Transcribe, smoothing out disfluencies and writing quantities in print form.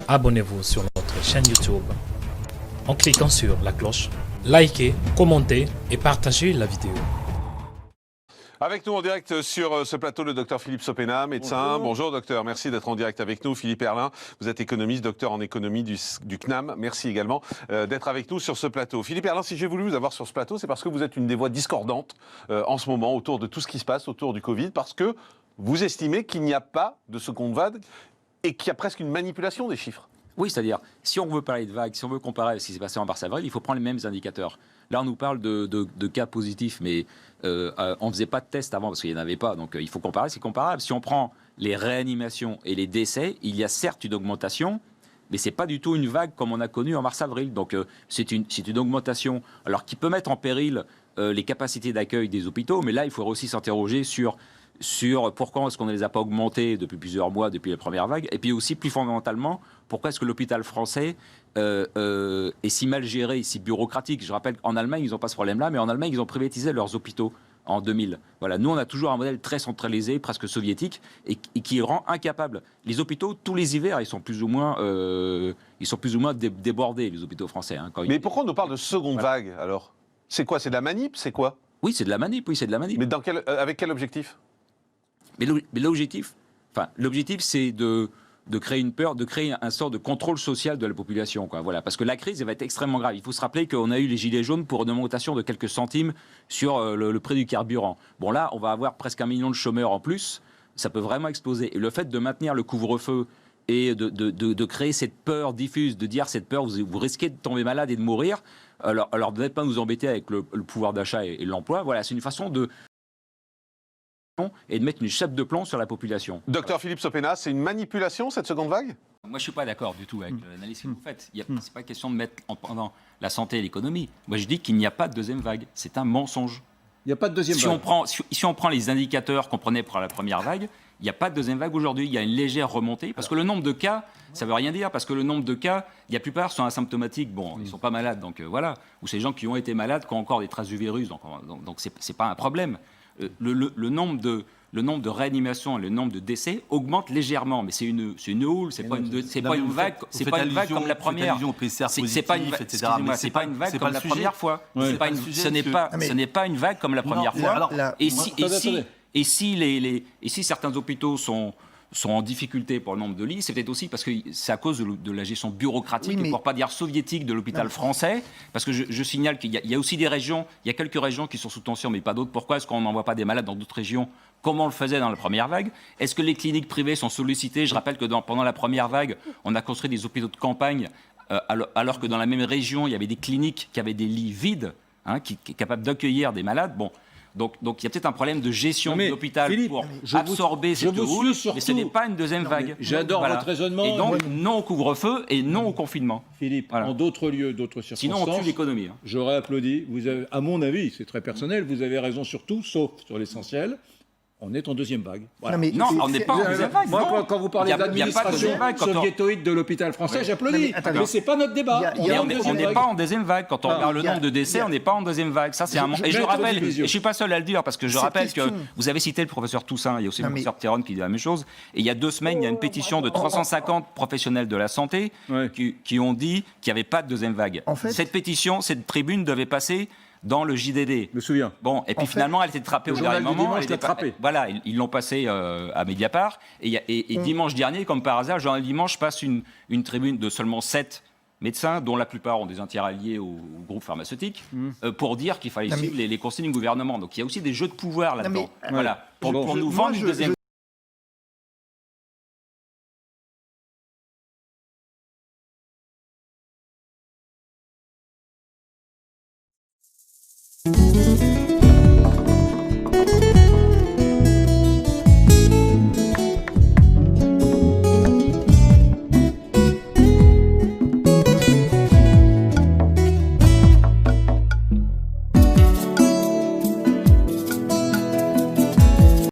Abonnez-vous sur notre chaîne YouTube en cliquant sur la cloche, likez, commentez et partagez la vidéo. Avec nous en direct sur ce plateau, le docteur Philippe Sopena, médecin. Bonjour docteur, merci d'être en direct avec nous. Philippe Herlin, vous êtes économiste, docteur en économie du CNAM. Merci également d'être avec nous sur ce plateau. Philippe Herlin, si j'ai voulu vous avoir sur ce plateau, c'est parce que vous êtes une des voix discordantes en ce moment autour de tout ce qui se passe autour du Covid, parce que vous estimez qu'il n'y a pas de seconde vague et qu'il y a presque une manipulation des chiffres. Oui, c'est-à-dire, si on veut parler de vagues, si on veut comparer ce qui s'est passé en mars-avril, il faut prendre les mêmes indicateurs. Là, on nous parle de cas positifs, mais on ne faisait pas de tests avant parce qu'il n'y en avait pas. Donc, il faut comparer, c'est comparable. Si on prend les réanimations et les décès, il y a certes une augmentation, mais ce n'est pas du tout une vague comme on a connu en mars-avril. Donc, c'est une augmentation alors qui peut mettre en péril les capacités d'accueil des hôpitaux. Mais là, il faudrait aussi s'interroger sur pourquoi est-ce qu'on ne les a pas augmentés depuis plusieurs mois, depuis la première vague, et puis aussi, plus fondamentalement, pourquoi est-ce que l'hôpital français est si mal géré, si bureaucratique. Je rappelle qu'en Allemagne, ils n'ont pas ce problème-là, mais en Allemagne, ils ont privatisé leurs hôpitaux en 2000. Voilà, nous, on a toujours un modèle très centralisé, presque soviétique, et qui rend incapable. Les hôpitaux, tous les hivers, ils sont plus ou moins débordés, les hôpitaux français. Hein, mais pourquoi on nous parle de seconde vague, alors? C'est quoi? C'est de la manip? C'est quoi? Oui, c'est de la manip, oui, c'est de la manip. Mais avec quel objectif? Mais l'objectif, c'est de créer une peur, de créer un sort de contrôle social de la population, quoi. Voilà, parce que la crise elle va être extrêmement grave. Il faut se rappeler qu'on a eu les gilets jaunes pour une augmentation de quelques centimes sur le prix du carburant. Bon, là, on va avoir presque 1 million de chômeurs en plus. Ça peut vraiment exploser. Et le fait de maintenir le couvre-feu et de créer cette peur diffuse, de dire cette peur, vous risquez de tomber malade et de mourir. Alors de ne pas nous embêter avec le pouvoir d'achat et l'emploi. Voilà, c'est une façon et de mettre une chape de plomb sur la population. Docteur Philippe Sopena, c'est une manipulation, cette seconde vague? Moi, je ne suis pas d'accord du tout avec l'analyse que vous faites. Ce n'est pas question de mettre pendant la santé et l'économie. Moi, je dis qu'il n'y a pas de deuxième vague. C'est un mensonge. Il n'y a pas de deuxième vague. Si on prend les indicateurs qu'on prenait pour la première vague, il n'y a pas de deuxième vague aujourd'hui. Il y a une légère remontée. Parce que le nombre de cas, ça ne veut rien dire. Parce que le nombre de cas, la plupart sont asymptomatiques. Bon, ils ne sont pas malades. Donc voilà. Ou c'est des gens qui ont été malades, qui ont encore des traces du virus. Donc ce n'est pas un problème. Le nombre de réanimations et le nombre de décès augmente légèrement, mais c'est une houle, c'est pas une vague, c'est pas une vague comme la première. C'est pas une vague comme la première fois. Ce n'est pas une vague comme la première fois. Et si certains hôpitaux sont en difficulté pour le nombre de lits, c'est peut-être aussi parce que c'est à cause de la gestion bureaucratique, pour ne pas dire soviétique, de l'hôpital français. Parce que je signale qu'il y a aussi des régions, il y a quelques régions qui sont sous tension, mais pas d'autres. Pourquoi est-ce qu'on n'envoie pas des malades dans d'autres régions, comme on le faisait dans la première vague? Est-ce que les cliniques privées sont sollicitées? Je rappelle que pendant la première vague, on a construit des hôpitaux de campagne, alors que dans la même région, il y avait des cliniques qui avaient des lits vides, capables d'accueillir des malades. Bon. Donc il y a peut-être un problème de gestion de l'hôpital pour absorber cette houle, mais ce n'est pas une deuxième vague. J'adore votre raisonnement. Et donc non au couvre-feu et non au confinement. Philippe, en d'autres lieux, d'autres circonstances... Sinon on tue l'économie. J'aurais applaudi. Vous avez, à mon avis, c'est très personnel, vous avez raison sur tout, sauf sur l'essentiel. On est en deuxième vague. Voilà. Non, on n'est pas en deuxième vague. Moi, quand vous parlez d'administration soviétoïde de l'hopital français, j'applaudis. Mais ce n'est pas notre débat. On n'est pas en deuxième vague. Quand on regarde le nombre de décès, on n'est pas en deuxième vague. Ça, c'est et je rappelle, et je ne suis pas seul à le dire, parce que je rappelle que vous avez cité le professeur Toussaint, il y a aussi le professeur Théron qui dit la même chose. Et il y a 2 semaines, il y a une pétition de 350 professionnels de la santé qui ont dit qu'il n'y avait pas de deuxième vague. Cette pétition, cette tribune devait passer dans le JDD. Je me souviens. Bon, et puis finalement, elle était trappée au dernier moment. Voilà, ils l'ont passée à Mediapart. Et dimanche dernier, comme par hasard, Journal Dimanche passe une tribune de seulement 7 médecins, dont la plupart ont des intérêts liés au groupe pharmaceutique, pour dire qu'il fallait suivre les consignes du gouvernement. Donc il y a aussi des jeux de pouvoir là-dedans. Voilà, pour nous vendre une deuxième.